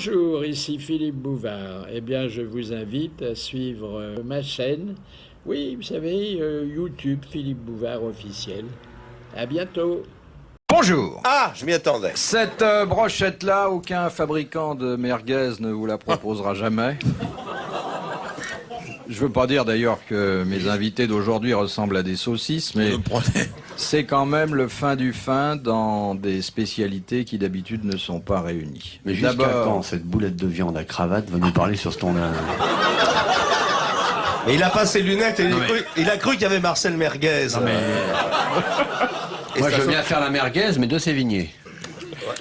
Bonjour, ici Philippe Bouvard. Eh bien, je vous invite à suivre ma chaîne. Oui, vous savez, YouTube, Philippe Bouvard officiel. À bientôt. Bonjour. Ah, je m'y attendais. Cette brochette-là, aucun fabricant de merguez ne vous la proposera jamais. Je veux pas dire d'ailleurs que mes invités d'aujourd'hui ressemblent à des saucisses, mais c'est quand même le fin du fin dans des spécialités qui d'habitude ne sont pas réunies. Mais jusqu'à quand cette boulette de viande à cravate va nous parler sur ce ton-là? Mais il a pas ses lunettes et il a cru qu'il y avait Marcel Merguez. Non, mais... Moi, je veux bien faire la merguez, mais de Sévigné.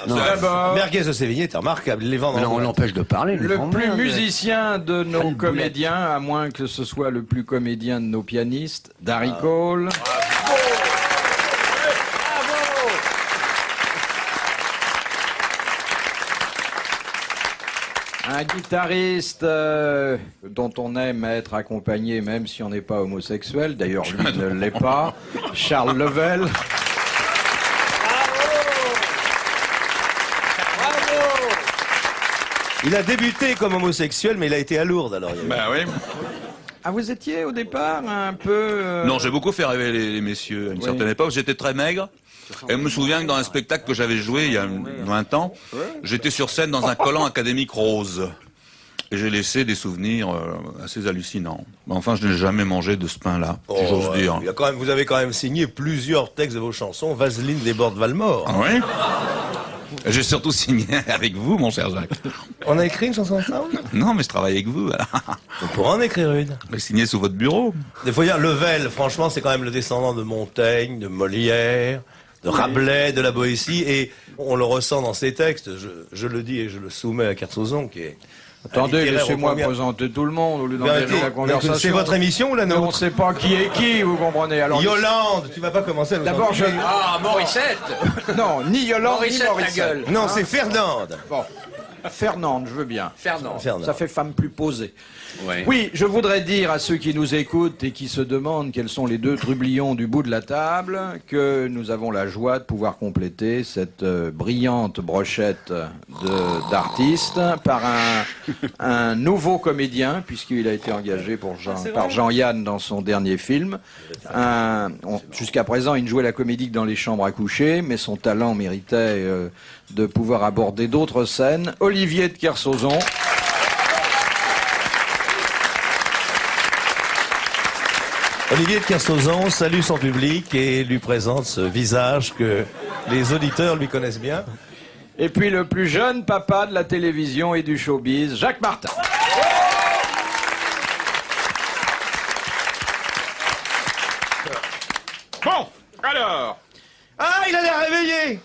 Non, D'abord, Merguez de Sévigné est remarquable. Les vend Mais non, on l'empêche de parler. le grand plus merde. musicien de nos comédiens, à moins que ce soit le plus comédien de nos pianistes, Darry Cole. Un guitariste dont on aime être accompagné même si on n'est pas homosexuel, d'ailleurs lui ne l'est pas, Charles Level. Il a débuté comme homosexuel, mais il a été à Lourdes alors. Bah oui. Ah, vous étiez au départ un peu... Non, j'ai beaucoup fait rêver les messieurs à une certaine époque. J'étais très maigre. Et je me souviens que dans un spectacle que j'avais joué il y a 20 ans, j'étais sur scène dans un collant académique rose. Et j'ai laissé des souvenirs assez hallucinants. Mais enfin, je n'ai jamais mangé de ce pain-là, si j'ose dire. Il y a quand même, vous avez quand même signé plusieurs textes de vos chansons, Vaseline des bords de Valmore. Ah oui. Et j'ai surtout signé avec vous, mon cher Jacques. On a écrit une chanson ensemble? Non, mais je travaille avec vous. Alors. On pourra en écrire une. Je signé sous votre bureau. Il faut dire, Level, franchement, c'est quand même le descendant de Montaigne, de Molière, de Rabelais, de la Boétie, et on le ressent dans ses textes. Je le dis et je le soumets à Kersozon, qui est... Attendez, laissez-moi présenter tout le monde au lieu d'engager la conversation. C'est votre émission ou la Mais on ne nôtre? sait pas qui est qui, vous comprenez. Alors, Yolande, tu vas pas commencer à nous d'abord, je... Ah, Morissette. Non, ni Yolande, ni Morissette, ta Morissette. gueule. Non, c'est Fernande. Bon. Fernande, je veux bien. Fernand. Fernande. Ça fait femme plus posée. Ouais. Oui, je voudrais dire à ceux qui nous écoutent et qui se demandent quels sont les deux trublions du bout de la table que nous avons la joie de pouvoir compléter cette brillante brochette d'artistes par un nouveau comédien, puisqu'il a été engagé par Jean-Yann dans son dernier film. Jusqu'à présent, il ne jouait la comédie que dans les chambres à coucher, mais son talent méritait de pouvoir aborder d'autres scènes. Olivier de Kersozon. Olivier de Kersozon salue son public et lui présente ce visage que les auditeurs lui connaissent bien. Et puis le plus jeune papa de la télévision et du showbiz, Jacques Martin. Bon, alors. Ah, il a l'air réveillé.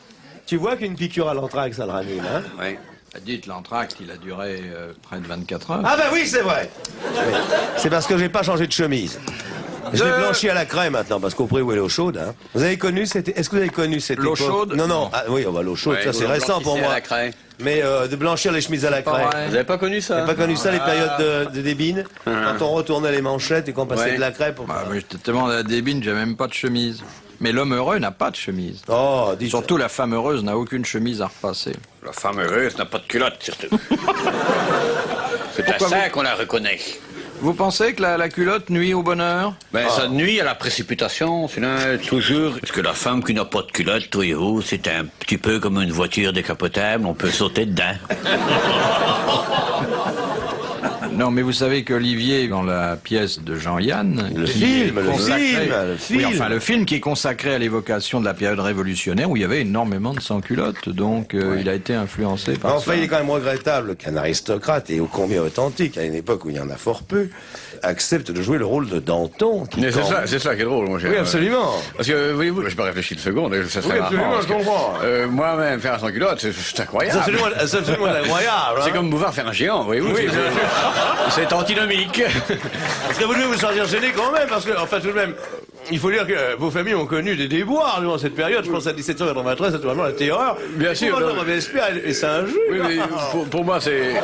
Tu vois qu'une piqûre à l'anthrax, ça le ranime, hein? Ouais. Dites, l'entracte, il a duré près de 24 heures. Ah ben oui, c'est vrai. Oui. C'est parce que j'ai pas changé de chemise. Je l'ai blanchi à la crème maintenant, parce qu'au prix où elle est l'eau chaude, hein. Vous avez connu cette... Est-ce que vous avez connu cette L'eau époque? chaude? Non, non. Ah, oui, l'eau chaude, Ouais, ça c'est vous récent pour blanchissez moi. à la craie. Mais de blanchir les chemises à la crème. Ouais. Vous avez pas connu Vous ça? n'avez pas connu ça, les périodes de débine? Quand on retournait les manchettes et qu'on passait Ouais. de la crème pour... Bah, mais je te demande à la débine, j'ai même pas de chemise. Mais l'homme heureux n'a pas de chemise. Oh, dis Surtout la femme heureuse n'a aucune chemise à repasser. La femme heureuse n'a pas de culotte, surtout. C'est à Pourquoi ça qu'on la reconnaît. Vous pensez que la culotte nuit au bonheur? Ben, ça nuit à la précipitation, sinon, toujours. Parce que la femme qui n'a pas de culotte, voyez-vous, c'est un petit peu comme une voiture décapotable, on peut sauter dedans. Non, mais vous savez qu'Olivier, dans la pièce de Jean-Yann... Le qui film, est le consacré- film, le Oui, film. enfin, le film qui est consacré à l'évocation de la période révolutionnaire où il y avait énormément de sans-culottes, donc il a été influencé par Enfin, ça. il est quand même regrettable qu'un aristocrate, et ô combien authentique, à une époque où il y en a fort peu, accepte de jouer le rôle de Danton. qui Mais quand- c'est ça qui est drôle, mon cher. Oui, absolument. Parce que, voyez-vous, je peux réfléchir une seconde, et ça serait Oui, marrant, absolument, parce je comprends. que, moi-même, faire un sans culotte, c'est incroyable. C'est absolument incroyable. C'est hein. comme Bouvard faire un géant, voyez-vous. Oui, c'est antinomique. Parce que vous devez vous sentir gêné quand même, parce que, enfin, tout de même, il faut dire que vos familles ont connu des déboires durant cette période. Je pense à 1793, c'est vraiment la terreur. Bien sûr, Moi, non. Robespierre et Saint-Just. Oui, mais pour moi, c'est...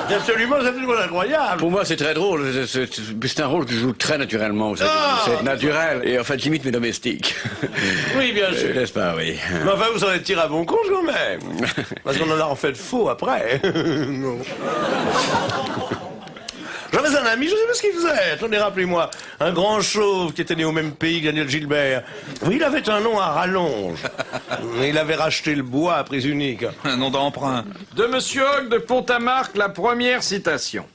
C'est absolument incroyable. Pour moi, c'est très drôle. C'est un rôle que je joue très naturellement. C'est naturel. Et en fait, j'imite mes domestiques. Oui, bien sûr. N'est-ce pas, oui. Mais enfin, vous en êtes tiré à bon compte quand même. Parce qu'on en a en fait faux après. Non. J'avais un ami, je ne sais pas ce qu'il faisait. Attendez, rappelez-moi. Un grand chauve qui était né au même pays que Daniel Gilbert. Oui, il avait un nom à rallonge. Il avait racheté le bois à prise unique. Un nom d'emprunt. De Monsieur Hogg de Pont-à-Marc, la première citation.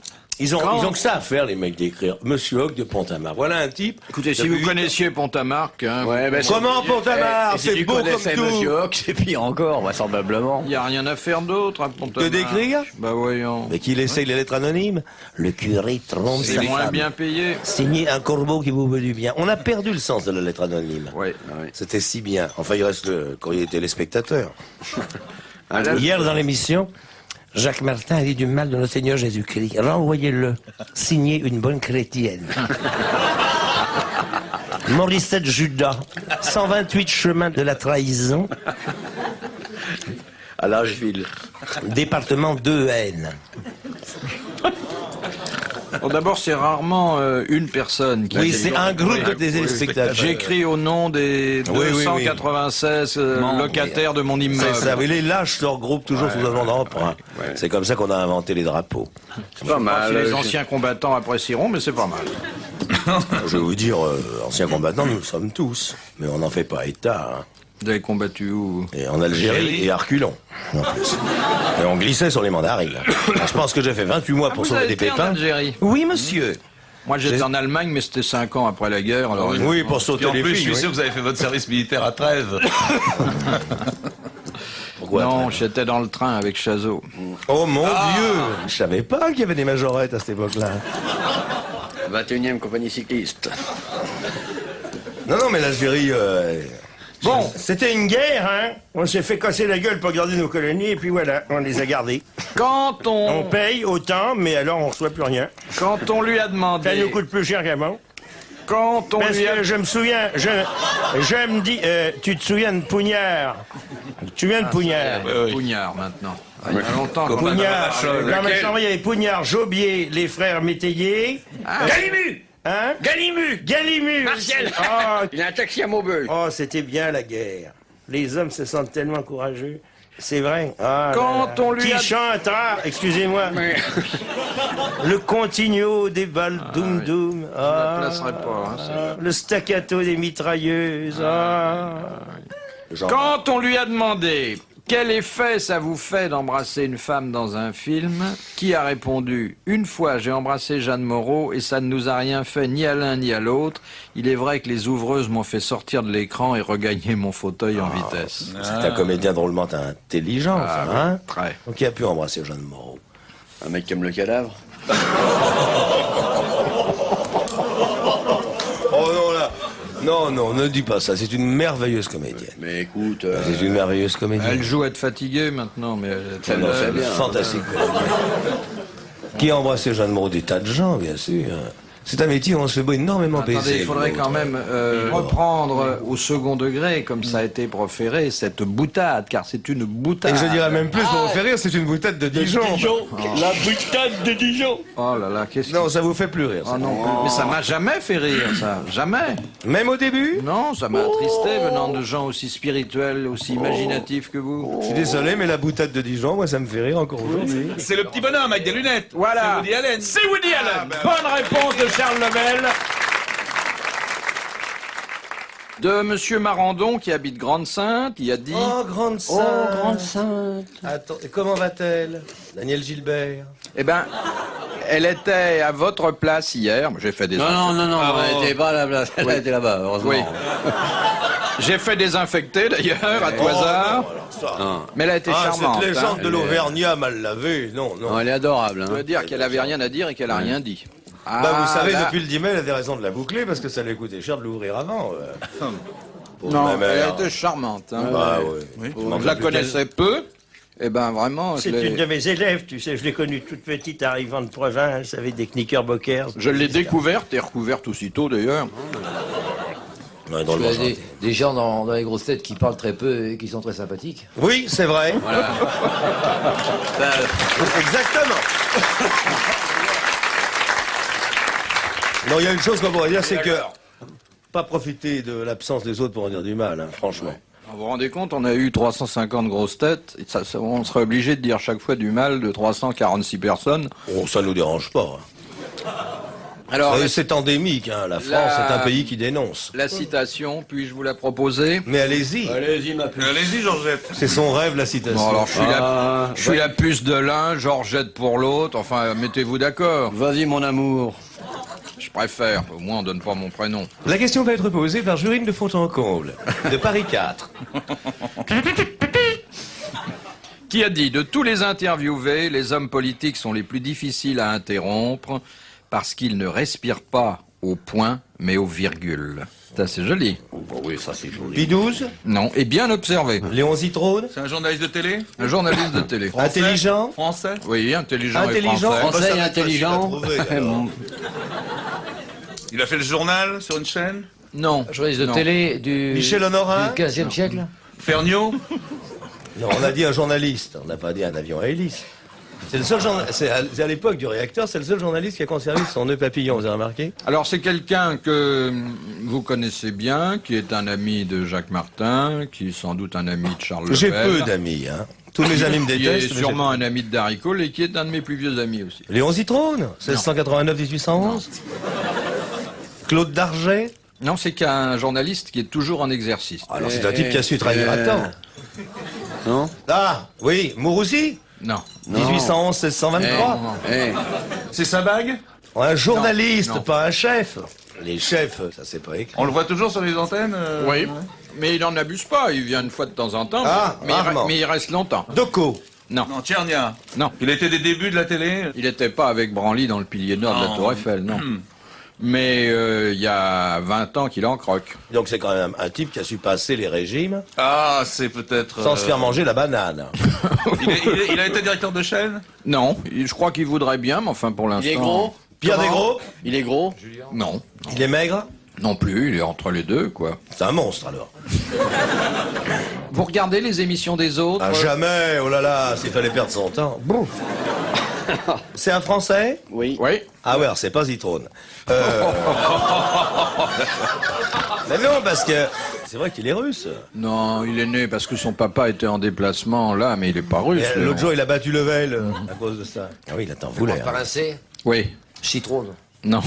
Ils ont que ça à faire, les mecs, d'écrire. Monsieur Hogg de Pont-à-Marc. Voilà un type. Écoutez, si vous connaissiez Pont-à-Marc, hein, Ouais, ben, Comment Pont-à-Marc? si C'est tu beau comme connaissais tout. Monsieur Hogg, c'est pire encore, vraisemblablement. il n'y a rien à faire d'autre à Pont-à-Marc. Que d'écrire? Bah voyons. Mais qu'il essaye les lettres anonymes. Le curé trompe C'est sa moins femme. bien payé. Signé un corbeau qui vous veut du bien. On a perdu le sens de la lettre anonyme. Ouais. C'était si bien. Enfin, il reste le courrier téléspectateur. Ah, là, Hier, dans l'émission, Jacques Martin a dit du mal de notre Seigneur Jésus-Christ. Renvoyez-le. Signé une bonne chrétienne. Morissette Judas. 128 chemins de la trahison. à Lâcheville. Département de Haine. Bon, d'abord, c'est rarement une personne qui... Oui, c'est un groupe de téléspectateurs. J'écris au nom des Oui, oui, oui. 296 locataires de mon immeuble. C'est ça, oui, les lâches leur groupe toujours sous un nom d'emprunt. C'est comme ça qu'on a inventé les drapeaux. C'est pas Si mal. les anciens combattants apprécieront, mais c'est pas mal. Je vais vous dire, anciens combattants, nous le sommes tous. Mais on n'en fait pas état. Hein. Vous avez combattu où? Et en Algérie et à Arculon, en plus. Et on glissait sur les mandarines. Je pense que j'ai fait 28 mois pour vous sauver avez des été en pépins. Algérie? Oui, monsieur. Moi, j'étais en Allemagne, mais c'était 5 ans après la guerre. Alors, Oui, pour sauter Puis en les plus, je filles. suis oui. sûr que vous avez fait votre service militaire à Trèves. Pourquoi non, après j'étais dans le train avec Chazot. Oh mon Dieu. Je savais pas qu'il y avait des majorettes à cette époque-là. 21e compagnie cycliste. Non, non, mais l'Algérie... Bon, C'était une guerre, hein. On s'est fait casser la gueule pour garder nos colonies, et puis voilà, on les a gardées. quand On on, paye autant, mais alors on reçoit plus rien. quand on lui a Ça demandé... nous coûte plus cher qu'avant. Quand on Parce lui a... que je me souviens, je me dis, tu te souviens de Pougnard? Tu te souviens de Pougnard? Pougnard, maintenant. Ah, il y a longtemps. Copain qu'on- de Pougnard, Machol. dans ma chambre, il y avait Pougnard, Jobier, les frères Métayer. Galimu Hein? Galimu Galimu! Martial. Oh, Il a un taxi à Maubeuge. oh, c'était bien la guerre. Les hommes se sentent tellement courageux. C'est vrai. Ah, Quand là, là. on lui Qui a- chantera, excusez-moi, le continuo des balles doum doum. Je la placerai pas, hein, celle-là. Le staccato des mitrailleuses. Ah. Quand on lui a demandé quel effet ça vous fait d'embrasser une femme dans un film, qui a répondu « Une fois, j'ai embrassé Jeanne Moreau et ça ne nous a rien fait ni à l'un ni à l'autre. Il est vrai que les ouvreuses m'ont fait sortir de l'écran et regagner mon fauteuil en vitesse. C'est un comédien drôlement intelligent, ça, hein? Très. Donc il a pu embrasser Jeanne Moreau. Un mec qui aime le cadavre. Oh non, là. Non, non, ne dis pas ça. C'est une merveilleuse comédienne. Mais écoute, C'est une merveilleuse Elle comédienne. joue à être fatiguée maintenant, mais elle est Non, c'est c'est bien. fantastique. Qui a embrassé Jeanne Moreau? Des tas de gens, bien sûr. C'est un métier où on se fait énormément baiser. Attendez, il faudrait quand même reprendre au second degré, comme ça a été proféré, cette boutade, car c'est une boutade. Et je dirais même plus, pour vous faire rire, c'est une boutade de Dijon. La boutade de Dijon. Oh là là, qu'est-ce que... Non, ça vous fait plus rire. ça. Oh non, mais ça m'a jamais fait rire, ça. Jamais. Même au début? Non, ça m'a attristé venant de gens aussi spirituels, aussi imaginatifs que vous. Je suis désolé, mais la boutade de Dijon, moi, ça me fait rire encore aujourd'hui. C'est le petit bonhomme avec des lunettes. Voilà. C'est Woody Allen. C'est Woody Allen. Bonne réponse de Charles Lebel. De Monsieur Marandon, qui habite Grande-Sainte, il a dit... Oh, grande sainte. Attends, et comment va-t-elle? Daniel Gilbert. Eh ben, elle était à votre place hier. J'ai fait des... Non, elle était pas là, elle était là-bas, heureusement. Oui. J'ai fait désinfecter d'ailleurs, à tout hasard. Mais elle a été charmante. Cette légende hein. de l'Auvergnat mal lavée, non, non. Non, elle est adorable. Je veux Hein. dire qu'elle avait rien à dire et qu'elle a rien dit. Bah, vous savez, là- depuis le 10 mai, elle avait raison de la boucler parce que ça lui coûtait cher de l'ouvrir avant. Pour Non, ma elle mère. était charmante. Hein. Bah, oui. Je la connaissais peu. Eh ben vraiment, C'est une de mes élèves, tu sais, je l'ai connue toute petite arrivant de province avec des knickerbockers. je l'ai découverte et recouverte aussitôt d'ailleurs. Ouais, Il y a des gens dans les grosses têtes qui parlent très peu et qui sont très sympathiques. Oui, c'est vrai. Exactement. Non, il y a une chose qu'on pourrait dire, c'est que pas profiter de l'absence des autres pour en dire du mal, hein, franchement. Vous vous rendez compte, on a eu 350 grosses têtes, et on serait obligé de dire chaque fois du mal de 346 personnes. Oh, ça nous dérange pas. Alors, c'est endémique, hein. La France est un pays qui dénonce. La citation, puis-je vous la proposer? Mais allez-y. Allez-y, ma puce. Allez-y, Georgette. C'est son rêve, la citation. Bon, alors, je suis la puce de l'un, Georgette pour l'autre, enfin, mettez-vous d'accord. Vas-y, mon amour. Je préfère, au moins on donne pas mon prénom. La question va être posée par Jurine de Fontencomble, de Paris 4. Qui a dit, de tous les interviewés, les hommes politiques sont les plus difficiles à interrompre parce qu'ils ne respirent pas au point, mais au virgule. Ça, c'est joli. Oh, bah oui, ça c'est joli. P12, Non, et bien observé. Léon Zitrone, C'est un journaliste de télé? Un journaliste de télé. intelligent. Français? Oui, intelligent, Intelligent. et français. Ça Français et va être facile à intelligent. trouver, alors. Il a fait le journal sur une chaîne? Non. Journaliste de non. télé du Michel Honorat. du 15e siècle. Ferniaud? Non, on a dit un journaliste, on n'a pas dit un avion à hélice. C'est le seul c'est à l'époque du réacteur, c'est le seul journaliste qui a conservé son nœud papillon, vous avez remarqué? Alors c'est quelqu'un que vous connaissez bien, qui est un ami de Jacques Martin, qui est sans doute un ami de Charles Le J'ai Pen, peu d'amis, hein. Tous mes amis me qui détestent. est mais sûrement un ami de Darry Cole et qui est un de mes plus vieux amis aussi. j'ai- Léon Zitrone, 1689-1811. Claude Darget. Non, c'est qu'un journaliste qui est toujours en exercice. Alors c'est un type qui a su trahir à temps. Non. Ah, oui, Mourouzi. Non. 1811-1623. Eh, C'est sa bague? Un journaliste, Non. pas un chef. Les chefs, ça c'est pas écrit. On le voit toujours sur les antennes? Oui. Mais il n'en abuse pas, il vient une fois de temps en temps, Ah, rarement. mais il reste longtemps. Doco. Non. Non, Tchernia. Non. Il était des débuts de la télé? Il n'était pas avec Branly dans le pilier nord de la Non. Tour Eiffel, non. Mais il y a 20 ans qu'il en croque. Donc c'est quand même un type qui a su passer les régimes Ah, c'est peut-être... sans se faire manger la banane. Il a été directeur de chaîne? Non, je crois qu'il voudrait bien, mais enfin pour l'instant... il est gros. Pierre Comment Desgros. Il est gros. Non. Il est maigre. Non plus, il est entre les deux, quoi. C'est un monstre alors. Vous regardez les émissions des autres Ah, jamais, oh là là, s'il fallait perdre son temps. Bon. C'est un Français? Oui. Oui. Ah ouais, alors c'est pas Zitrone. Mais non, parce que c'est vrai qu'il est russe. Non, il est né parce que son papa était en déplacement là, mais il est pas russe. Et L'autre non. jour, il a battu Level à cause de ça. Ah oui, il t'en voulait. Par un C. Oui. Citron. Non.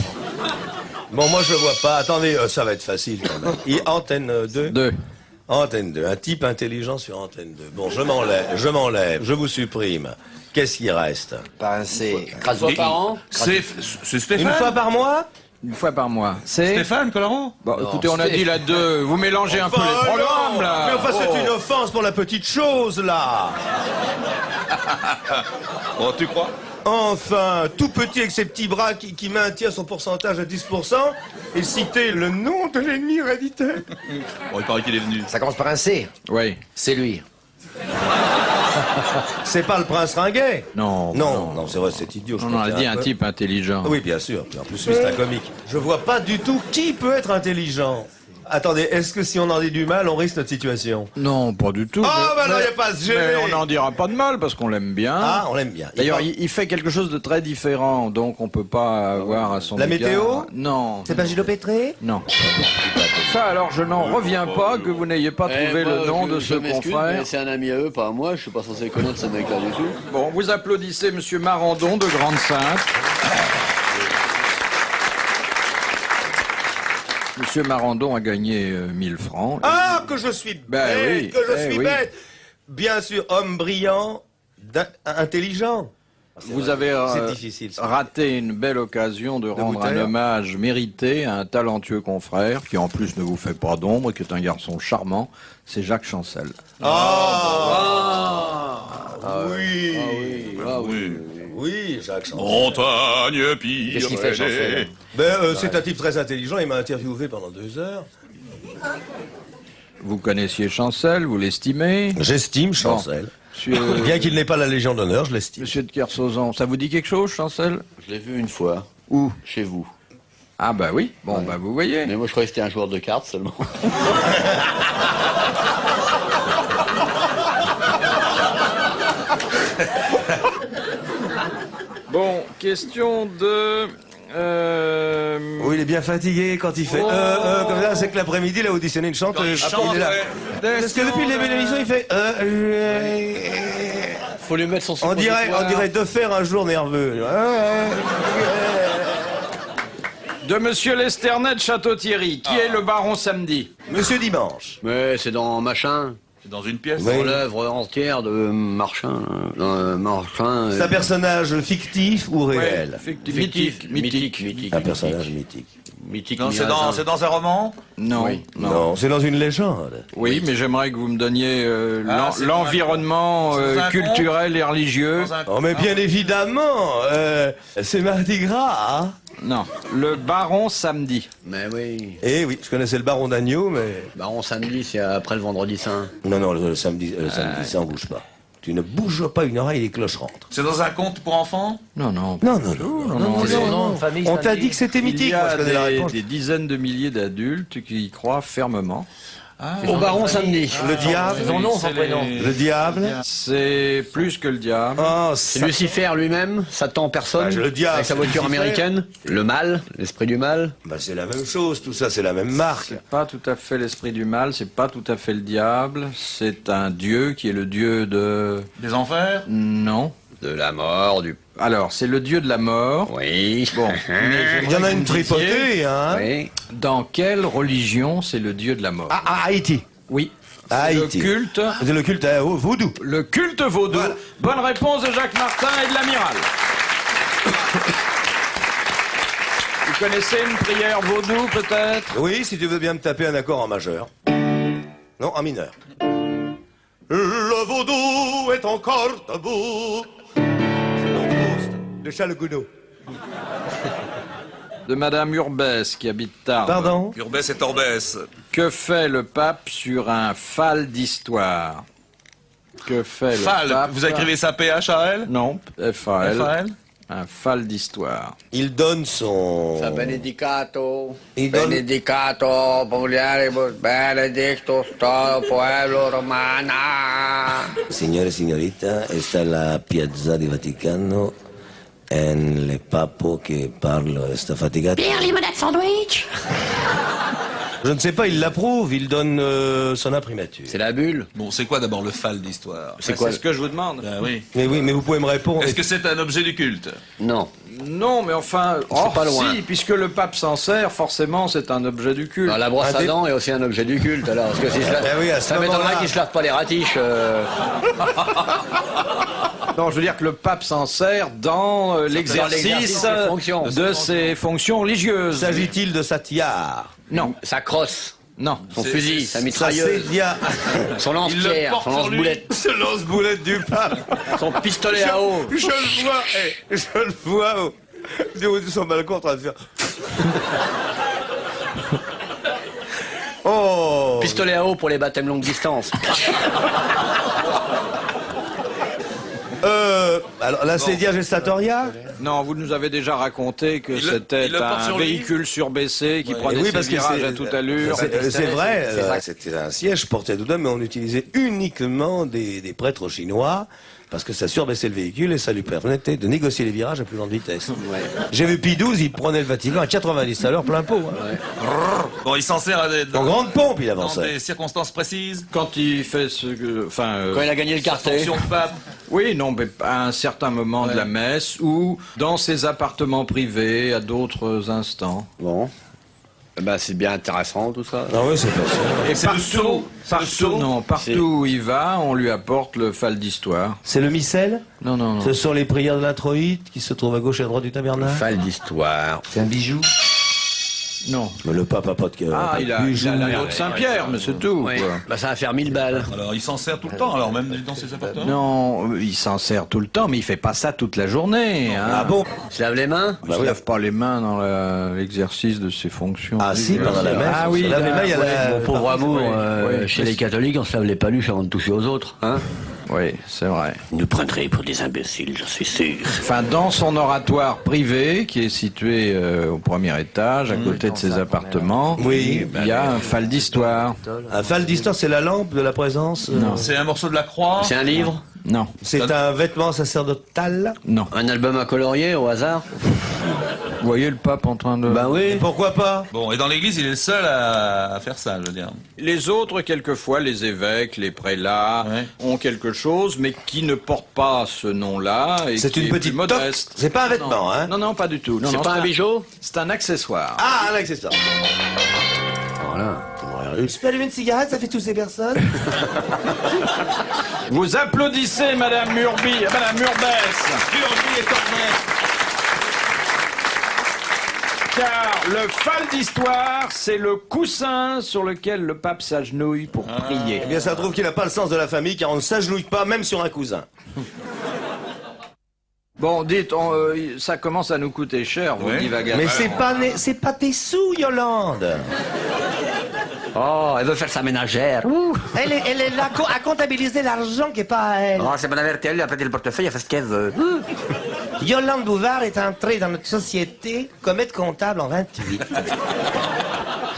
Bon, moi, je vois pas. Attendez, ça va être facile quand même. Antenne 2. 2. Antenne 2. Un type intelligent sur Antenne 2. Bon, je m'enlève, je vous supprime. Qu'est-ce qui reste? Par un C. Une fois par an. C'est Stéphane? Une fois par mois? Une fois par mois. C'est... Stéphane Collaron? Bon, écoutez, on a dit la 2. Vous mélangez un peu les Enfin, programmes, non. là. Mais enfin, c'est Oh. une offense pour la petite chose, là. Oh, tu crois? Enfin, tout petit avec ses petits bras qui maintient son pourcentage à 10% et citer le nom de l'ennemi héréditaire. Bon, il paraît qu'il est venu. Ça commence par un C. Oui. C'est lui. C'est pas le prince Ringuet? Non. Non, c'est vrai, c'est idiot. je On en a comprends dit un un peu. type intelligent. Oui, bien sûr. En plus, lui, c'est un comique. Je vois pas du tout qui peut être intelligent. Attendez, est-ce que si on en dit du mal, on risque notre situation? Non, pas du tout. Ah, mais- bah non, mais- y a pas à se mais gêner. on n'en dira pas de mal parce qu'on l'aime bien. Ah, on l'aime bien. D'ailleurs, parle- il fait quelque chose de très différent, donc on peut pas avoir à son La égard- météo? Non. C'est pas Gilles Pétré? Non. Ça, alors, je n'en reviens pas que vous n'ayez pas trouvé Eh, moi, le nom je- de je ce m'excuse, confrère. mais c'est un ami à eux, pas à moi. Je suis pas censé connaître ce mec-là du tout. Bon, vous applaudissez Monsieur Marandon de Grande-Sainte. Monsieur Marandon a gagné 1000 francs. Ah, que je suis bête, Ben oui, que je suis oui. bête. Bien sûr, homme brillant, intelligent. Vous avez C'est difficile, ça. raté une belle occasion de rendre vous un taire. hommage mérité à un talentueux confrère qui en plus ne vous fait pas d'ombre et qui est un garçon charmant, c'est Jacques Chancel. Oui. Ah Oui. Oui, Jacques Chancel. Montagne pire. Qu'est-ce qu'il fait, Chancel? C'est un type très intelligent, il m'a interviewé pendant 2 heures. Vous connaissiez Chancel, vous l'estimez J'estime Chancel. Monsieur, Bien qu'il n'ait pas la Légion d'honneur, je l'estime. Monsieur de Kersauzon, ça vous dit quelque chose, Chancel? Je l'ai vu une fois. Où? Chez vous. Ah bah oui, bon bah vous voyez. Mais moi, je croyais que c'était un joueur de cartes seulement. Bon, question de... Oui, il est bien fatigué quand il fait comme ça, c'est que l'après-midi, il a auditionné une chanteuse. Il chante, Il est là. ouais. Parce que depuis le début de l'émission, il fait Faut lui mettre son on dirait de faire un jour nerveux. De Monsieur Lesternet Château-Thierry. Qui est le baron samedi? Monsieur Dimanche. Mais c'est dans Machin. C'est dans une pièce. Oui. Dans l'œuvre entière de Marchin. Marchin. C'est un personnage fictif ou réel? Mythique. Un personnage mythique. Mythique. Non, c'est dans un roman. Non, Oui. Non, c'est dans une légende. Oui, mais j'aimerais que vous me donniez c'est l'environnement dans un culturel et religieux. Dans un... Oh, mais bien évidemment, c'est Mardi Gras, hein? Non, le baron samedi. Mais oui. Eh oui, je connaissais le baron d'Agneau, mais... Baron samedi, c'est après le vendredi saint. Non, le samedi, ça en bouge pas. Tu ne bouges pas une oreille, les cloches rentrent. C'est dans un conte pour enfants. Non. Non, famille, On t'a dit que c'était Il mythique, y moi je a connais la réponse. des dizaines de milliers d'adultes qui y croient fermement. Au Baron samedi. Le diable, Son nom, son prénom. le diable. C'est plus que le diable. Oh, C'est ça... Lucifer lui-même, Satan en personne, Bah, le diable, avec sa c'est voiture Lucifer. américaine, le mal, l'esprit du mal. Bah, c'est la même chose, tout ça, c'est la même marque. C'est pas tout à fait l'esprit du mal, c'est pas tout à fait le diable. C'est un dieu qui est le dieu de... Des enfers. Non. De la mort, du... Alors, c'est le dieu de la mort. Oui. Bon, Il y en a une tripotée, hein. Oui. dans quelle religion c'est le dieu de la mort? À Haïti. Oui. À C'est Haïti. le culte. C'est le culte au vaudou. Le culte vaudou. Voilà. Bonne réponse de Jacques Martin et de l'amiral. Vous connaissez une prière vaudou peut-être? Oui, si tu veux bien me taper un accord en majeur. Non, en mineur. Le vaudou est encore debout. C'est dans Faust, de Charles Gounod. De Madame Urbès qui habite Tarbes. Pardon? Urbès et Torbès. Que fait le pape sur un phal d'histoire? Que fait le Fal. pape? Vous écrivez ça P-H-A-L? Non, F-A-L. F-A-L. Un phal d'histoire. Il donne son... Sa benedicato. Il donne- Benedicato, Pauliaribus, benedictus, todo pueblo romana. Signore e signorita, esta è la piazza di Vaticano. E le papo che parlo e sta fatigato. Je ne sais pas, il l'approuve, il donne son imprimature. C'est la bulle. Bon, c'est quoi d'abord le Fal d'histoire? C'est quoi C'est ce que je vous demande. Ah oui. Mais oui, mais vous pouvez me répondre. Est-ce que c'est un objet du culte? Non. Non, mais enfin, pas loin. si, puisque le pape s'en sert, forcément, c'est un objet du culte. Alors, la brosse Un à dé- dents est aussi un objet du culte, alors. Parce que si Ben oui, à ce ça m'étonnerait moment-là. qu'il se lave pas les ratiches. Non, je veux dire que le pape s'en sert dans l'exercice l'exercice de ses fonctions. de ses fonctions religieuses. S'agit-il de sa tiare? Non, Sa crosse, non. son fusil, sa Sa mitrailleuse, sédia? son lance-pierre, son lance-boulette, Ce lance-boulette du pape. son pistolet à eau. Je le vois, je le vois du haut de son balcon en train de faire... Oh! Pistolet à eau pour les baptêmes longue distance. Alors, la sédia gestatoria? Non, vous nous avez déjà raconté que Il le- c'était il le porte un sur lui véhicule surbaissé qui prenait Oui, ses parce que virages à toute allure. C'est vrai, c'était un siège porté à tout homme, mais on utilisait uniquement des prêtres chinois, parce que ça surbaissait le véhicule et ça lui permettait de négocier les virages à plus grande vitesse. J'ai vu Pie XII, il prenait le Vatican à 90 à l'heure plein pot. Hein. Bon, il s'en sert En grande pompe, il dans avançait. des circonstances précises. Quand il fait ce que... Enfin... Quand il a gagné le quartet. Fonction de pape. Oui, non, mais à un certain moment de la messe ou dans ses appartements privés à d'autres instants. Bon. Ben, c'est bien intéressant tout ça. Ah oui, c'est pas ça. Et C'est le sceau. C'est le sceau. partout où il va, on lui apporte le phal d'histoire. C'est le missel? Non, non, non. Ce sont les prières de l'introïte qui se trouvent à gauche et à droite du tabernacle? Fal d'histoire. C'est un bijou? Non. Mais le pape a pas de cœur. Ah, il a l'anneau de Saint-Pierre, mais c'est tout. Oui. quoi. Ben, ça va faire 1000 balles. Alors, il s'en sert tout le temps, alors même dans ses appartements. Non, il s'en sert tout le temps, mais il fait pas ça toute la journée. Hein. Ah bon? Il se lave les mains. Il se lave pas les mains dans l'exercice de ses fonctions. Ah si, pendant la messe. Ah oui, on se lave les mains, il y a ouais, la... Mon pauvre amour, oui, chez les catholiques, on se lave les paluches avant de toucher aux autres. Hein Oui, c'est vrai. Vous nous prendrez pour des imbéciles, je suis sûr. Enfin, dans son oratoire privé, qui est situé au premier étage, à côté de ses appartements, Oui. il y a un fal d'histoire. Un fal d'histoire, c'est la lampe de la présence. Non. C'est un morceau de la croix. C'est un livre? Non, C'est un vêtement sacerdotal. non. Un album à colorier au hasard? Vous voyez le pape en train de... Ben oui. Pourquoi pas? Bon, et dans l'église, il est le seul à faire ça, je veux dire. Les autres, quelquefois, les évêques, les prélats, Ouais. ont quelque chose, mais qui ne portent pas ce nom-là. Et C'est qui une est petite plus toque. modeste. C'est pas un vêtement, hein? Non, non, pas du tout. Non, C'est non, pas un bijou? C'est un accessoire. Ah, un accessoire. Voilà. Je peux allumer une cigarette, ça fait tous ces personnes? Vous applaudissez Madame Murby, Madame Murbès. Urbi et Cornet. Car le fal d'histoire, c'est le coussin sur lequel le pape s'agenouille pour prier. Eh bien, ça trouve qu'il n'a pas le sens de la famille, car on ne s'agenouille pas, même sur un cousin. Bon, dites, ça commence à nous coûter cher, vous Oui. divagazez. Mais c'est pas tes sous, Yolande. Oh, elle veut faire sa ménagère. Elle est là à comptabiliser l'argent qui est pas à elle. Oh, c'est mon averti, elle lui a prêté le portefeuille, elle fait ce qu'elle veut. Yolande Bouvard est entrée dans notre société comme aide comptable en 28.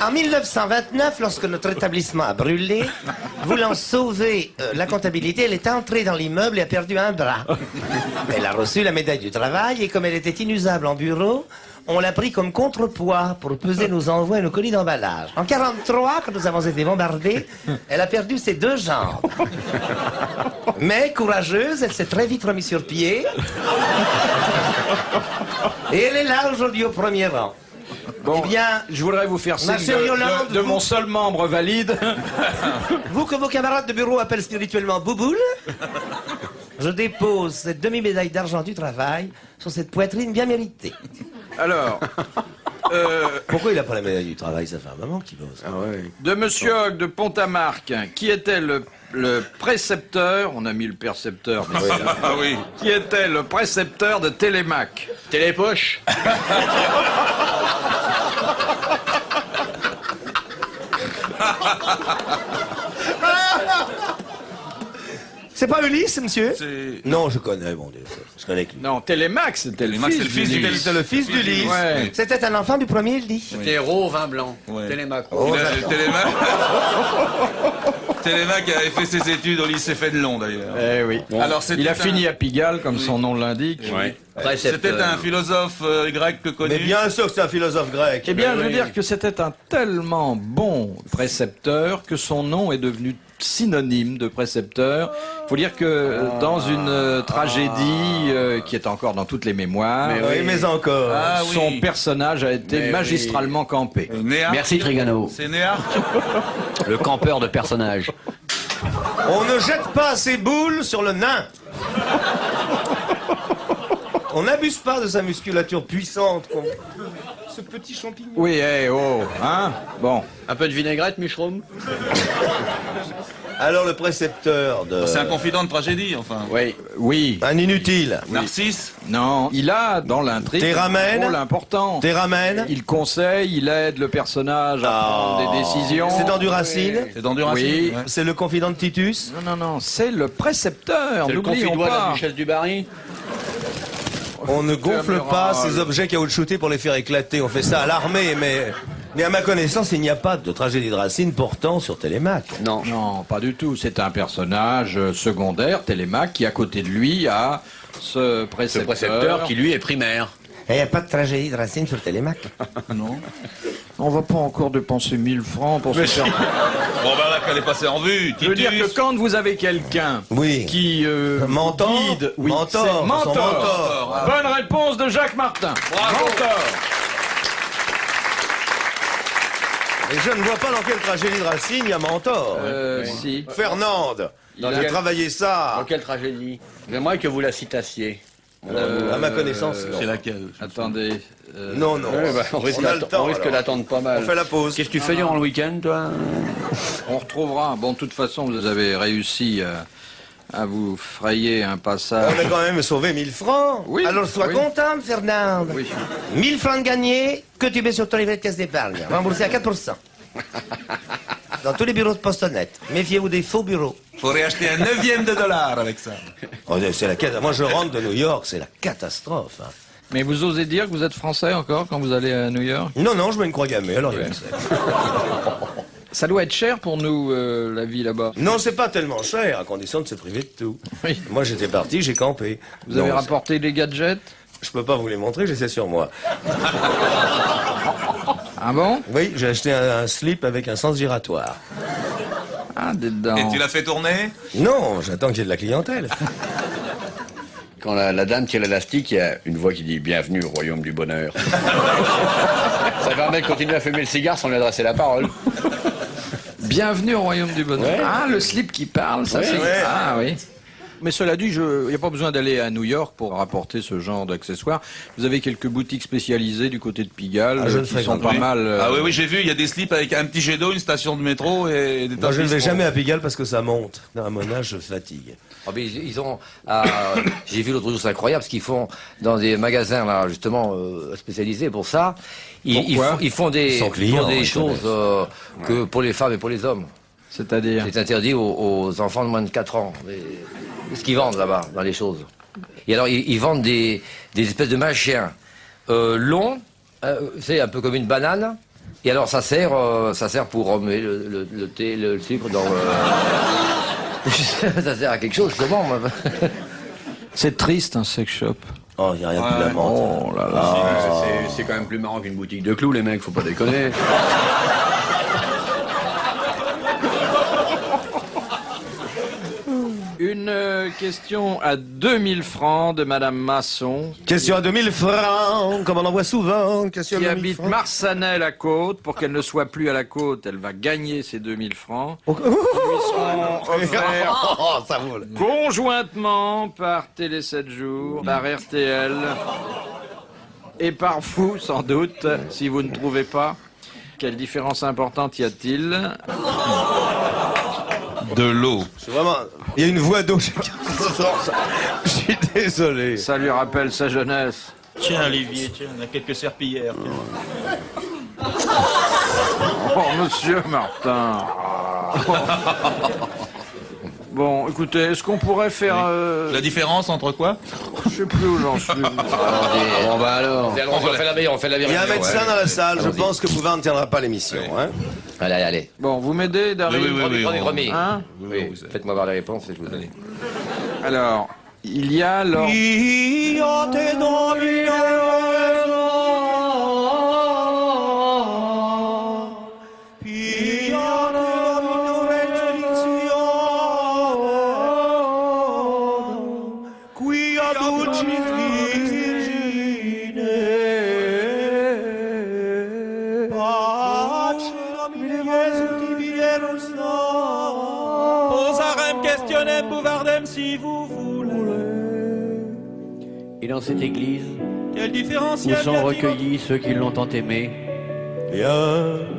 En 1929, lorsque notre établissement a brûlé, voulant sauver la comptabilité, elle est entrée dans l'immeuble et a perdu un bras. Elle a reçu la médaille du travail et comme elle était inusable en bureau, on l'a pris comme contrepoids pour peser nos envois et nos colis d'emballage. En 43, quand nous avons été bombardés, elle a perdu ses 2 jambes. Mais courageuse, elle s'est très vite remise sur pied. Et elle est là aujourd'hui au premier rang. Bon, Eh bien, je voudrais vous faire signe ma chère Yolande, de vous- mon seul membre valide. vous que vos camarades de bureau appellent spirituellement Bouboule, je dépose cette demi-médaille d'argent du travail sur cette poitrine bien méritée. Alors, Pourquoi il n'a pas la médaille du travail? Ça fait un moment qu'il bosse. de Monsieur Hogg de Pont-à-Marc, qui était le précepteur, on a mis le percepteur, mais Ah oui. qui était le précepteur de Télémac. Télépoche. C'est pas Ulysse, monsieur? C'est... Non, je connais, mon Dieu. Je connais qui. Non, Télémac, c'était le Télémac, c'est le fils fils d'Ulysse. d'Ulysse. C'est le fils d'Ulysse. Ouais. C'était un enfant du premier lit. Héros, vin blanc. Ouais. Télémac. Télémac... Télémac avait fait ses études au lycée Fénelon, d'ailleurs. Eh oui. Alors, c'était Il a un- fini à Pigalle, comme son nom l'indique. C'était un philosophe grec connu. Mais bien sûr que c'est un philosophe grec. Eh bien, je veux oui. dire que c'était un tellement bon précepteur que son nom est devenu synonyme de précepteur. Il faut dire que dans une tragédie qui est encore dans toutes les mémoires, Oui, mais encore. Ah oui. son personnage a été Mais magistralement campé. Néarque. Merci Trigano. C'est Néarque. Le campeur de personnage. On ne jette pas ses boules sur le nain. On n'abuse pas de sa musculature puissante. Ce petit champignon. Oui, oh, hein. Bon, Un peu de vinaigrette, Michroum? Alors le précepteur de... C'est un confident de tragédie, enfin. Oui. oui, Un inutile. Narcisse. non, il a dans l'intrigue Théramène. un rôle important. Théramène. Il conseille, il aide le personnage à prendre des décisions. C'est dans du Racine. C'est dans du Racine. Oui. Ouais. C'est le confident de Titus. Non, non, non, c'est le précepteur, C'est le n'oublions confidois de la pas. duchesse du Barry? On ne gonfle pas ces objets caoutchoutés pour les faire éclater. On fait ça à l'armée, mais à ma connaissance, il n'y a pas de tragédie de Racine portant sur Télémac. Non. Non, pas du tout. C'est un personnage secondaire, Télémaque, qui à côté de lui a ce Ce précepteur. précepteur qui lui est primaire. Il n'y a pas de tragédie de Racine sur Télémac. Non. On va pas encore dépenser 1000 francs pour se faire... Bon, ben là, qu'elle est passée en vue. Je veux dire Titus. que quand vous avez quelqu'un Oui. qui Mentor. guide... Oui, Mentor, c'est son Mentor. mentor. Bonne réponse de Jacques Martin. Bravo. Mentor. Et je ne vois pas dans quelle tragédie de Racine il y a Mentor. Si. Fernande. Il a travaillé ça. Dans quelle tragédie? J'aimerais que vous la citassiez. À ma connaissance, non. C'est laquelle? Attendez. Non, non. Ouais, bah, on risque, a le temps, on risque alors. d'attendre pas mal. On fait la pause. Qu'est-ce que tu fais durant le week-end, toi? On retrouvera. Bon, de toute façon, vous avez réussi à vous frayer un passage. On a quand même sauvé 1000 francs. Oui, Alors sois oui. contente, Fernande. Oui. 1000 francs de gagnés que tu mets sur ton livret de caisse d'épargne. Remboursé à 4%. dans tous les bureaux de poste net. Méfiez-vous des faux bureaux. Faudrait acheter un neuvième de dollar avec ça. Oh, c'est la cata- Moi, je rentre de New York, c'est la catastrophe. Hein. Mais vous osez dire que vous êtes français encore quand vous allez à New York? Non, non, je mets une croix gammée, alors il y a que ça. Ça doit être cher pour nous, la vie là-bas. Non, c'est pas tellement cher, à condition de se priver de tout. Oui. Moi, j'étais parti, j'ai campé. Vous avez Non, rapporté des gadgets? je peux pas vous les montrer, j'ai ça sur moi. Ah bon? Oui, j'ai acheté un slip avec un sens giratoire. Ah, dedans. Et tu l'as fait tourner? Non, j'attends qu'il y ait de la clientèle. Quand la dame tire l'élastique, il y a une voix qui dit « Bienvenue au royaume du bonheur ». Ça permet de continuer à fumer le cigare sans lui adresser la parole. Bienvenue au royaume du bonheur. Ouais. Ah, le slip qui parle, ça Ouais, c'est... ouais. Ah oui. Mais cela dit, il n'y a pas besoin d'aller à New York pour rapporter ce genre d'accessoires. Vous avez quelques boutiques spécialisées du côté de Pigalle Ah, je ne qui sont fréquente pas pas. mal... Ah oui, oui, j'ai vu, il y a des slips avec un petit jet d'eau, une station de métro et des tas Moi, de je ne vais bistrots. jamais à Pigalle parce que ça monte. À mon âge, je fatigue. Ah, mais ils ont, j'ai vu l'autre jour, c'est incroyable, ce qu'ils font dans des magasins là, justement spécialisés pour ça. Ils font des, sont clients, font des ils choses que pour les femmes et pour les hommes. C'est-à-dire... C'est interdit aux enfants de moins de 4 ans. Ce qu'ils vendent là-bas, dans les choses. Et alors, ils vendent des espèces de machins longs, c'est un peu comme une banane. Et alors, ça sert pour remuer le thé, le sucre dans ça sert à quelque chose, comment moi. C'est triste, un sex shop. Oh, il n'y a rien de plus lamentable. Oh là là. C'est quand même plus marrant qu'une boutique de clous, les mecs, faut pas déconner. Une question à 2000 francs de Madame Masson, Question à 2000 francs, comme on en voit souvent. Question qui à 2000 habite francs. Marsanais-la-Côte. Pour qu'elle ne soit plus à la côte, elle va gagner ces 2000 francs. Oh, Qui lui seront offerts oh, ça vaut. conjointement par Télé 7 jours, par RTL et par vous, sans doute, si vous ne trouvez pas. Quelle différence importante y a-t-il? De l'eau. C'est vraiment. Il y a une voix d'eau chacun qui sort ça. Je suis désolé. Ça lui rappelle sa jeunesse. Tiens, Olivier, tiens, on a quelques serpillères. Oh, monsieur Martin. Bon, écoutez, est-ce qu'on pourrait faire... La différence entre quoi? Je sais plus où j'en suis. Bon, bah alors. On fait la meilleure, on fait la Il y meilleure. a un médecin dans la salle, je pense que Bouvard ne tiendra pas l'émission. Hein. Allez, allez. Bon, vous m'aidez, Dari? Promis. Hein? Oui, faites-moi voir les réponses et je vous donne. Alors, il y a... Alors... Et dans cette église, Quelle différence où sont recueillis ceux qui l'ont tant aimé,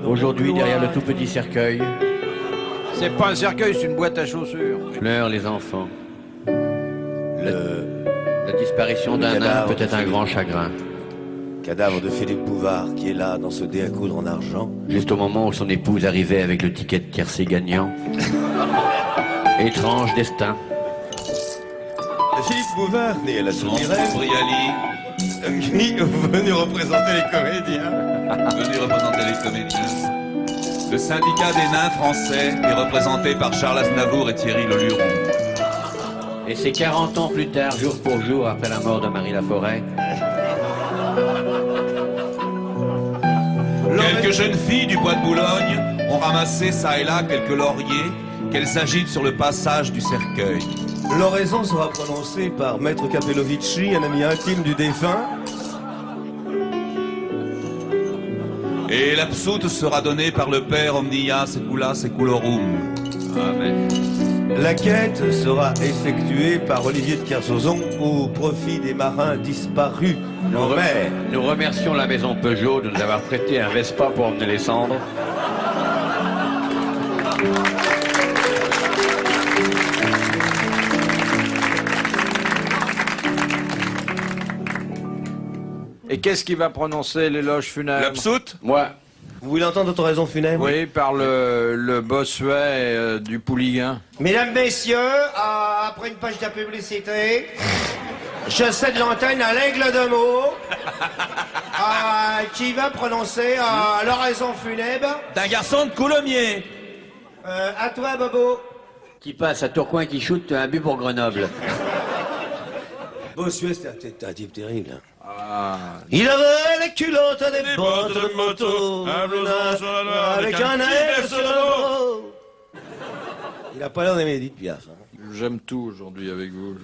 aujourd'hui derrière le tout petit cercueil, C'est pas un cercueil, c'est une boîte à chaussures. pleurent les enfants. La disparition d'un nain cadavre peut être un Philippe. grand chagrin. Cadavre de Philippe Bouvard qui est là dans ce dé à coudre en argent. Juste au moment où son épouse arrivait avec le ticket de tiercé gagnant. Étrange destin. Philippe Bouvard, né à la Soumirelle, Briali, venu représenter les comédiens. venu représenter les comédiens. Le syndicat des nains français est représenté par Charles Aznavour et Thierry Leluron. Et c'est 40 ans plus tard, jour pour jour, après la mort de Marie Laforêt, Quelques jeunes filles du bois de Boulogne ont ramassé ça et là quelques lauriers qu'elles agitent sur le passage du cercueil. L'oraison sera prononcée par Maître Capellovici, un ami intime du défunt. Et la psoute sera donnée par le père Omnia Secula Seculorum. Amen. La quête sera effectuée par Olivier de Kersauzon au profit des marins disparus en mer. Nous remercions la maison Peugeot de nous avoir prêté un Vespa pour emmener les cendres. Et qu'est-ce qui va prononcer l'éloge funèbre? La psoute? Moi, Vous voulez entendre notre raison funèbre? Oui, par le bossuet du Pouliguen. Mesdames, messieurs, après une page de publicité, je cède l'antenne à l'aigle de Meaux, qui va prononcer l'oraison funèbre. D'un garçon de Coulommiers. À toi, Bobo. Qui passe à Tourcoing qui shoot un but pour Grenoble. Bossuet, c'était un type terrible. Hein. Ah. Il avait les culottes des bottes de moto, avec un air sur le dos. Il a pas l'air d'aimer Edith Piaf. Hein. J'aime tout aujourd'hui avec vous.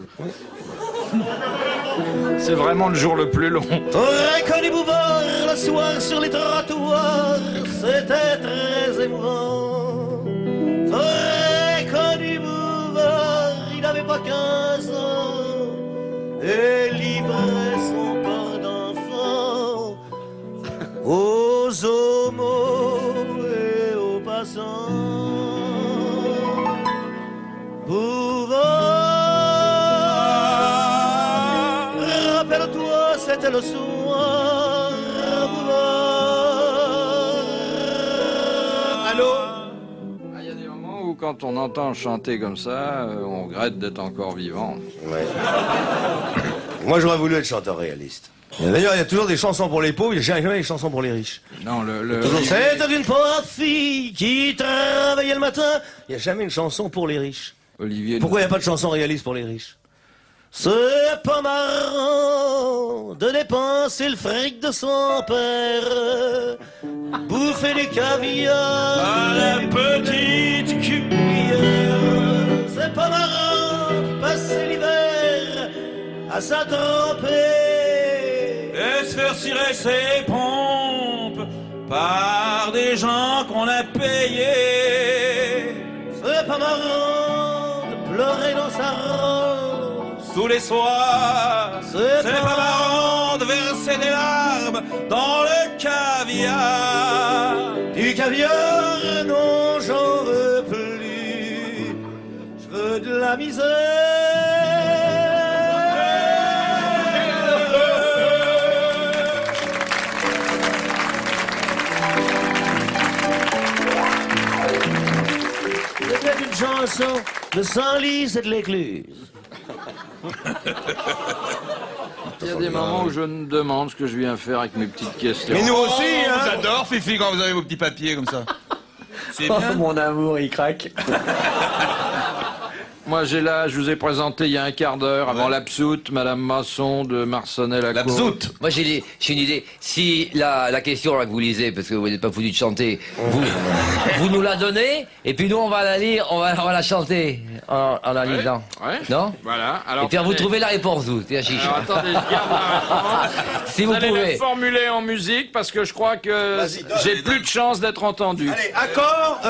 C'est vraiment le jour le plus long. T'aurais connu Bouvard le soir sur les trottoirs, c'était très émouvant. T'aurais connu Bouvard, il n'avait pas 15 ans, et livrait son corps d'enfant aux homos et aux passants. Bouvard, rappelle-toi, c'était le soir. Bouvard. Allô? Il y a des moments où quand on entend chanter comme ça, on regrette d'être encore vivant. Ouais. Moi, j'aurais voulu être chanteur réaliste. D'ailleurs, il y a toujours des chansons pour les pauvres, il n'y a jamais des chansons pour les riches. Non, C'était une pauvre fille qui travaillait le matin. Il n'y a jamais une chanson pour les riches. Olivier. Pourquoi il n'y a pas de chanson réaliste pour les riches? C'est pas marrant de dépenser le fric de son père, bouffer du caviar à la petite cuillère. C'est pas marrant de passer l'hiver à s'attraper Et se faire cirer ses pompes par des gens qu'on a payés. C'est pas marrant de pleurer dans sa robe Tous les soirs, c'est pas marrant de verser des larmes dans le caviar. Du caviar, non, j'en veux plus. Je veux de la misère. C'était une chanson de Saint-Lys et de l'Écluse. Il y a des moments où je me demande ce que je viens faire avec mes petites questions. Mais nous aussi, hein. J'adore Fifi quand vous avez vos petits papiers comme ça. C'est bien. Mon amour, il craque. Moi, j'ai là, je vous ai présenté il y a un quart d'heure, avant l'absoute, Madame Masson de Marcenay-la-Cour. L'absoute. Moi, j'ai une idée. Si la question là, que vous lisez, parce que vous n'êtes pas foutu de chanter, vous nous la donnez, et puis nous, on va la lire, on va la chanter en la lisant. Ouais. Non? Voilà. Alors, Et puis, vous trouvez la réponse, vous. Tiens, chiche. Alors, attendez, je garde la réponse. Si vous allez pouvez. la formuler en musique, parce que je crois que Vas-y, donne, j'ai donne. plus de chance d'être entendu. Allez, accord,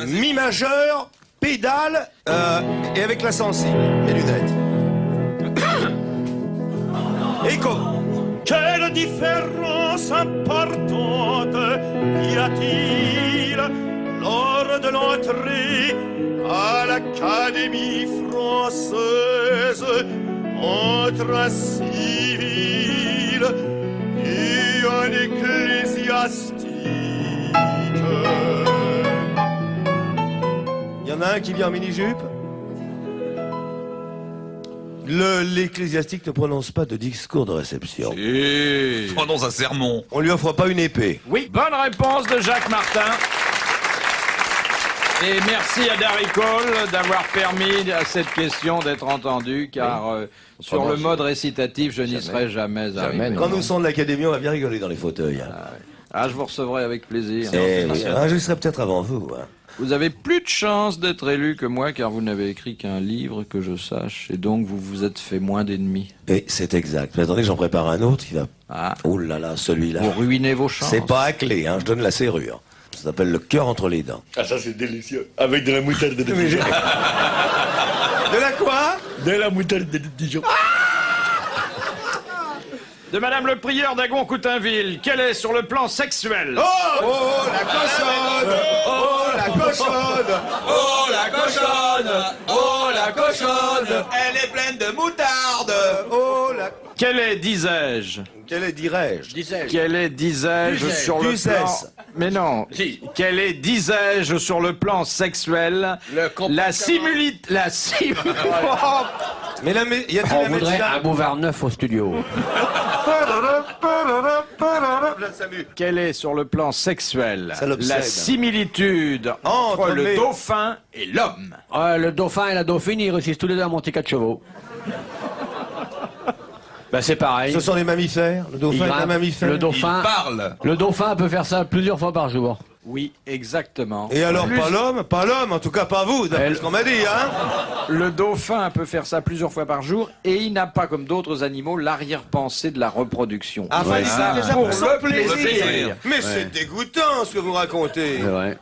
mi majeur, pédale, et avec la sensible, mes lunettes. Écho. Quelle différence importante y a-t-il lors de l'entrée à l'Académie française entre un civil et un ecclésiastique? Il y en a un qui vient en mini-jupe. L'ecclésiastique ne prononce pas de discours de réception. Prononce un sermon. On lui offre pas une épée. Oui, bonne réponse de Jacques Martin. Et merci à Darry Cole d'avoir permis à cette question d'être entendue, car sur le mode récitatif, je n'y serais jamais arrivé. Quand nous sommes de l'Académie, on va bien rigoler dans les fauteuils. Hein. Ah, je vous recevrai avec plaisir. Oui. Je serai peut-être avant vous. Hein. Vous avez plus de chances d'être élu que moi, car vous n'avez écrit qu'un livre que je sache, et donc vous vous êtes fait moins d'ennemis. Et c'est exact. Mais attendez, j'en prépare un autre qui va... Ah. Oh là là, celui-là. Vous ruinez vos chances. C'est pas à clé, hein. Je donne la serrure. Ça s'appelle le cœur entre les dents. Ah, ça c'est délicieux. Avec de la moutarde de Mais Dijon. De la quoi? De la moutarde de Dijon. De Madame le prieur d'Agon-Coutainville, quelle est sur le plan sexuel? Oh, la cochonne! Oh, la cochonne! Oh la cochonne! Oh la cochonne! Elle est pleine de moutarde! Oh, la... Quelle est, disais-je? Quel est, dirais-je? Quelle est, disais-je, sur le plan... Ducesse. Mais non. Si. Quelle est, disais-je, sur le plan sexuel, la similitude... Mais là, mais, y a On voudrait un Bouvard neuf au studio. Quelle est, sur le plan sexuel, Ça l'obsède. la similitude entre le dauphin et l'homme? Le dauphin et la dauphine, ils réussissent tous les deux à monter 4 chevaux. Ben c'est pareil. Ce sont les mammifères. Le dauphin est un mammifère. Le dauphin, le dauphin peut faire ça plusieurs fois par jour. Oui, exactement. Et alors, pas l'homme? Pas l'homme, en tout cas pas vous, d'après ce qu'on m'a dit, hein? Le dauphin peut faire ça plusieurs fois par jour et il n'a pas, comme d'autres animaux, l'arrière-pensée de la reproduction. Ah, Il fait ça pour le plaisir. Mais c'est dégoûtant ce que vous racontez.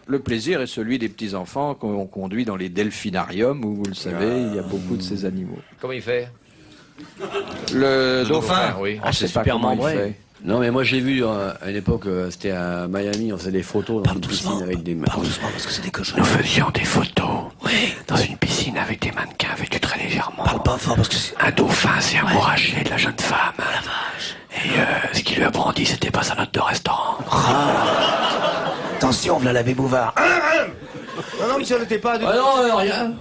Le plaisir est celui des petits-enfants qu'on conduit dans les delphinariums où, vous le savez, il y a beaucoup de ces animaux. Comment il fait? Le dauphin, oui. On sait pas comment il fait. Non mais moi j'ai vu à une époque, c'était à Miami, on faisait des photos dans une piscine avec des mannequins. Doucement parce que c'est des cochons. Nous faisions des photos dans une piscine avec des mannequins vêtus très légèrement. Parle pas fort parce que c'est... Un dauphin s'est amouraché de la jeune femme. Oh, la vache. Et ce qui lui a brandi, c'était pas sa note de restaurant. Attention, voilà l'abbé Bouvard. Non, non, monsieur, n'était pas... Ah non, rien.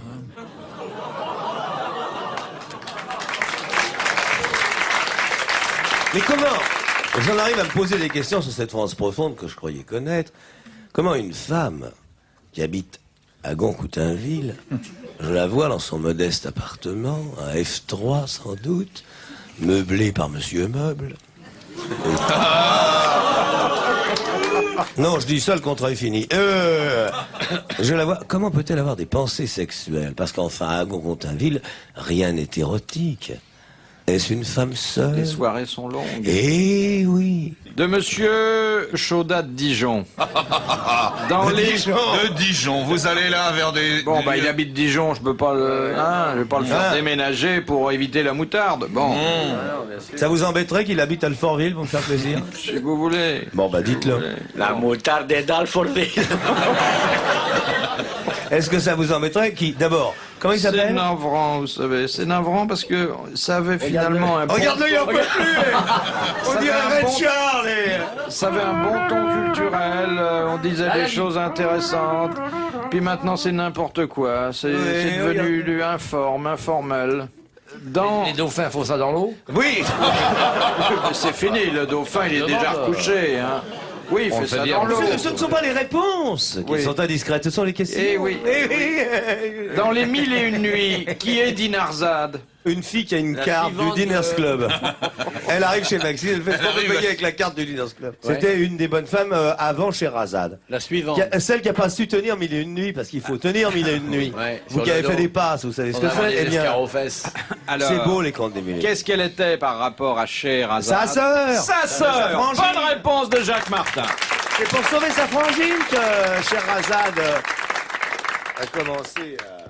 Mais comment? J'en arrive à me poser des questions sur cette France profonde que je croyais connaître. Comment une femme qui habite à Goncoutainville, je la vois dans son modeste appartement, un F3 sans doute, meublé par Monsieur Meuble. Non, je dis ça, le contrat est fini. Je la vois. Comment peut-elle avoir des pensées sexuelles? Parce qu'enfin, à Goncoutainville, rien n'est érotique. Est-ce une femme seule? Les soirées sont longues. Eh oui. De Monsieur Chaudat de Dijon. Dans les... De Dijon, vous allez là vers des... Bon, bah, il habite Dijon, je peux pas le... je vais pas le faire déménager pour éviter la moutarde. Bon. Ça vous embêterait qu'il habite Alfortville pour me faire plaisir? Si vous voulez. Bon, bah, dites-le. La moutarde est d'Alfortville. Est-ce que ça vous embêterait d'abord, comment il C'est s'appelle? navrant, vous savez. C'est navrant parce que ça avait finalement un bon... Regarde-le, il en peut plus. On dirait Red Charles. Ça avait un bon ton culturel, on disait des choses intéressantes. Puis maintenant, c'est n'importe quoi. C'est devenu informel. Les dauphins font ça dans l'eau? Oui. C'est fini, le dauphin, il est déjà recouché. Hein. Oui, il fait ça dans l'eau. Ce ne sont pas les réponses qui sont indiscrètes, ce sont les questions. Eh oui. Dans les 1001 nuits, qui est Dinarzade? Une fille qui a une carte du Diners Club. Elle arrive chez Maxime, elle fait se payer avec la carte du Diners Club. C'était une des bonnes femmes avant Scheherazade. La suivante. Celle qui n'a pas su tenir 1001 nuits, parce qu'il faut tenir 1001 nuits. Vous qui avez fait des passes, vous savez ce que c'est? Eh bien, c'est beau les contes des 1001 nuits. Qu'est-ce qu'elle était par rapport à Scheherazade? Sa sœur. Sa sœur. Bonne réponse de Jacques Martin. C'est pour sauver sa frangine que Scheherazade a commencé à...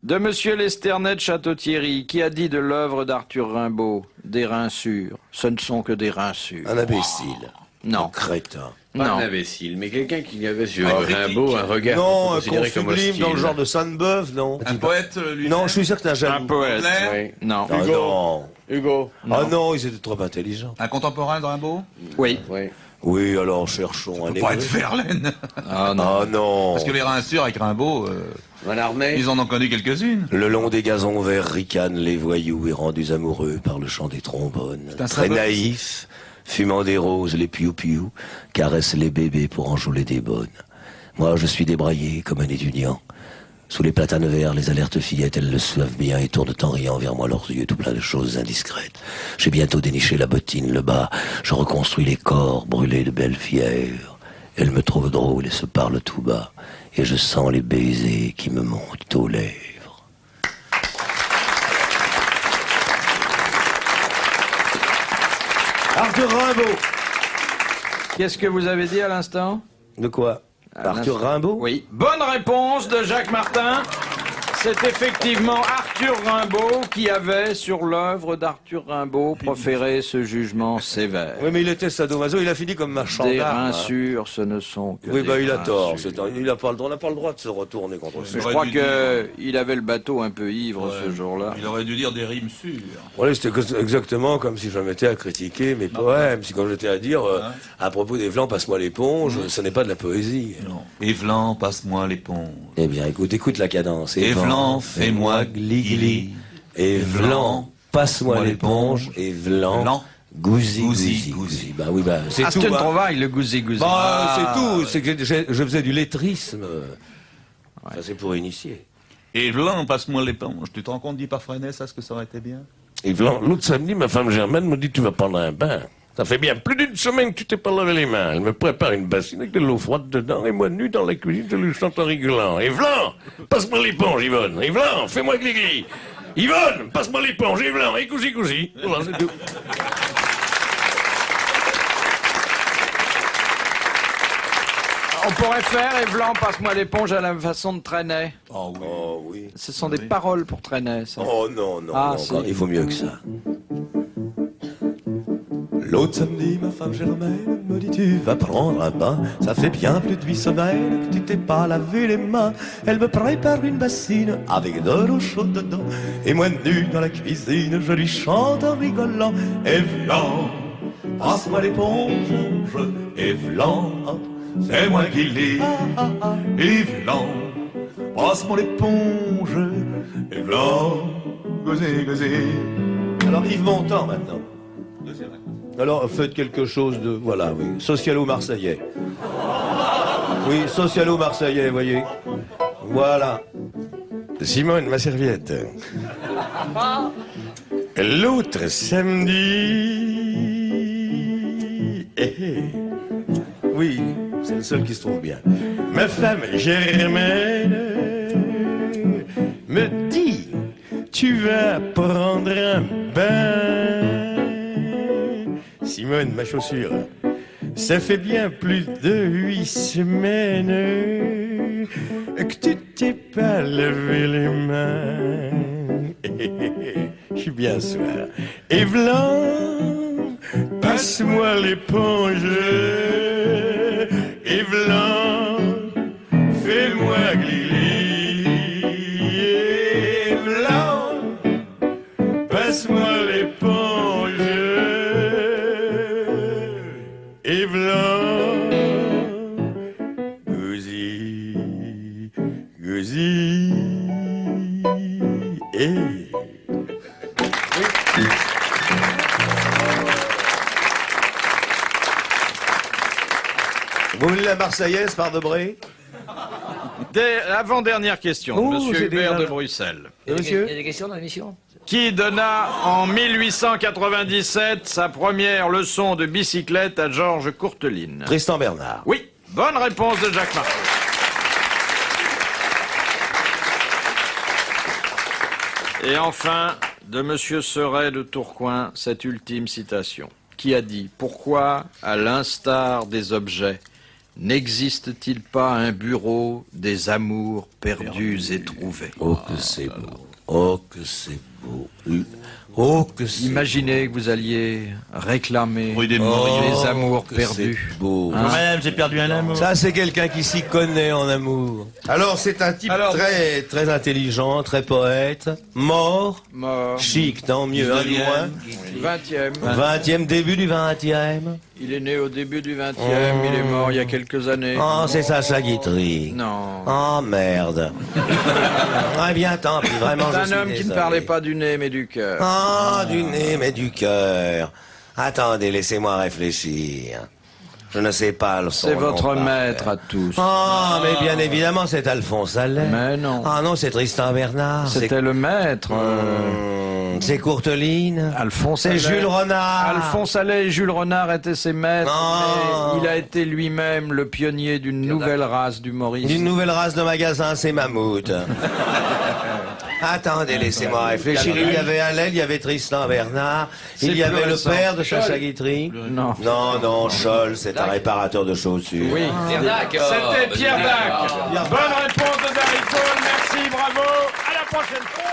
De Monsieur Lesternet de Château-Thierry, qui a dit de l'œuvre d'Arthur Rimbaud, des reins sûrs, ce ne sont que des reins sûrs. Un imbécile. Non. Un crétin. Pas Non. un imbécile, mais quelqu'un qui avait sur Rimbaud un regard Non, un considéré con comme sublime hostile. dans le genre de Sainte-Beuve, non? Un poète, lui. Non, je suis sûr que c'est un jaloux. Un poète. Baudelaire. Oui. Non. Ah non. Hugo. Ah non, ils étaient trop intelligents. Un contemporain de Rimbaud? Oui. Oui. Oui, alors cherchons un Pas être hébreu. Verlaine. Ah non. Ah non. Parce que les reins sûrs avec Rimbaud, Van Armée. ils en ont connu quelques-unes. Le long des gazons verts ricanent les voyous et rendus amoureux par le chant des trombones. un Très symbole. naïfs, fumant des roses, les piou-piou, caressent les bébés pour enjôler des bonnes. Moi, je suis débraillé comme un étudiant. Sous les platanes verts, les alertes fillettes, elles le savent bien et tournent en riant vers moi leurs yeux, tout plein de choses indiscrètes. J'ai bientôt déniché la bottine, le bas, je reconstruis les corps brûlés de belle fièvre. Elles me trouvent drôle et se parlent tout bas, et je sens les baisers qui me montent aux lèvres. Arthur Rimbaud. Qu'est-ce que vous avez dit à l'instant? De quoi? Arthur Rimbaud? Oui. Bonne réponse de Jacques Martin. C'est effectivement Arthur Arthur Rimbaud qui avait, sur l'œuvre d'Arthur Rimbaud, proféré ce jugement sévère. Oui, mais il était sadomaso, il a fini comme marchand Des d'armes. rinsures, ce ne sont que Oui, des bah il a tort. rinsures. On n'a pas le droit de se retourner contre ça. Je crois qu'il avait le bateau un peu ivre ce jour-là. Il aurait dû dire des rimes sûres. Oui, c'était exactement comme si je m'étais à critiquer mes poèmes. Si quand j'étais à dire, à propos des Vlans, passe-moi l'éponge, ce n'est pas de la poésie. Non. Évlan, passe-moi l'éponge. Eh bien, écoute la cadence. Évlan, fais-moi gli-gli. Évlan, passe-moi l'éponge. Évlan, gousi. Bah oui, bah C'est Aston tout. Hein. Trouvaille, le gousi-gousi. Bah, c'est tout. C'est que je faisais du lettrisme. Ça, c'est pour initier. Évlan, passe-moi l'éponge. Tu te rends compte, dit par Freinet, ça, ce que ça aurait été bien? Yvan, l'autre samedi, ma femme Germaine me dit tu vas prendre un bain. Ça fait bien plus d'une semaine que tu t'es pas lavé les mains. Elle me prépare une bassine avec de l'eau froide dedans et moi nu dans la cuisine, je lui chante en rigolant. Yvan, passe-moi l'éponge, Yvonne. Yvan, fais-moi gli-gli. Yvonne, passe-moi l'éponge, Yvan, et cousi. Voilà, c'est tout. On pourrait faire, Évlan, passe-moi l'éponge à la façon de Trenet. Oh oui. Oh oui. Ce sont des paroles pour Trenet, ça. Oh non, Ah, non, si. il faut mieux que ça. L'autre samedi, ma femme Germaine me dit tu vas prendre un bain. Ça fait bien plus de 8 semaines que tu t'es pas lavé les mains. Elle me prépare une bassine avec de l'eau chaude dedans. Et moi nu dans la cuisine, je lui chante en rigolant. Évlan, passe-moi l'éponge. Évlan, fais-moi gli. Évlan, passe-moi l'éponge. Évlan, gosé. Alors Yves Montand maintenant. Alors, faites quelque chose de... Voilà, oui. Socialo-marseillais. Oui, socialo-marseillais, voyez. Voilà. Simone, ma serviette. L'autre samedi... Oui, c'est le seul qui se trouve bien. Ma femme Germaine me dit... Tu vas prendre un bain... Simone, ma chaussure, ça fait bien plus de 8 semaines que tu t'es pas lavé les mains. Je suis bien soir. Évlan, passe-moi l'éponge. Évlan, fais-moi gli. Évlan, passe-moi l'éponge. Évlan, gousi, Vous voulez la Marseillaise par Debré? Avant-dernière question, Oh, Monsieur c'est Hubert déjà- de Bruxelles. Monsieur Il y a des questions dans l'émission? Qui donna en 1897 sa première leçon de bicyclette à Georges Courteline? Tristan Bernard. Oui, bonne réponse de Jacques Martin. Et enfin, de Monsieur Seret de Tourcoing, cette ultime citation, qui a dit « Pourquoi, à l'instar des objets, n'existe-t-il pas un bureau des amours perdus et trouvés ?» Oh que c'est beau. Oh que c'est beau. Oh que c'est Imaginez que vous alliez réclamer Rue des Mouriers. les amours que perdus. c'est beau. Hein? Même, j'ai perdu un amour. Ça, c'est quelqu'un qui s'y connaît en amour. Alors, c'est un type très, très intelligent, très poète, mort, Mort. chic, tant mieux, un du moins. 20e. 20e, début du 20e. Il est né au début du 20e, il est mort il y a quelques années. Oh, c'est Sacha Guitry. Non. Oh, merde. Ah, bien, tant pis, vraiment, je C'est un suis homme qui ne désolé. parlait pas du nez mais du cœur. Ah, du nez, mais du cœur. Attendez, laissez-moi réfléchir. Je ne sais pas le son. C'est votre maître à tous. Ah, mais bien évidemment, c'est Alphonse Allais. Mais non. Ah non, c'est Tristan Bernard. C'était le maître. C'est Courteline. Alphonse C'est Allais. Jules Renard. Alphonse Allais et Jules Renard étaient ses maîtres. Non. Mais il a été lui-même le pionnier d'une nouvelle race d'humoristes. D'une nouvelle race de magasin, c'est Mammouth. Attendez, laissez-moi réfléchir. Il y avait Allais, il y avait Tristan Bernard, C'est il y avait plus le récent. père de Sacha Scholl. Guitry. Non. Non, non, Scholl, c'est un réparateur de chaussures. Oui. Pierre Dac. C'était Pierre Dac. Bonne réponse de Darry Cole. Merci, bravo. À la prochaine fois.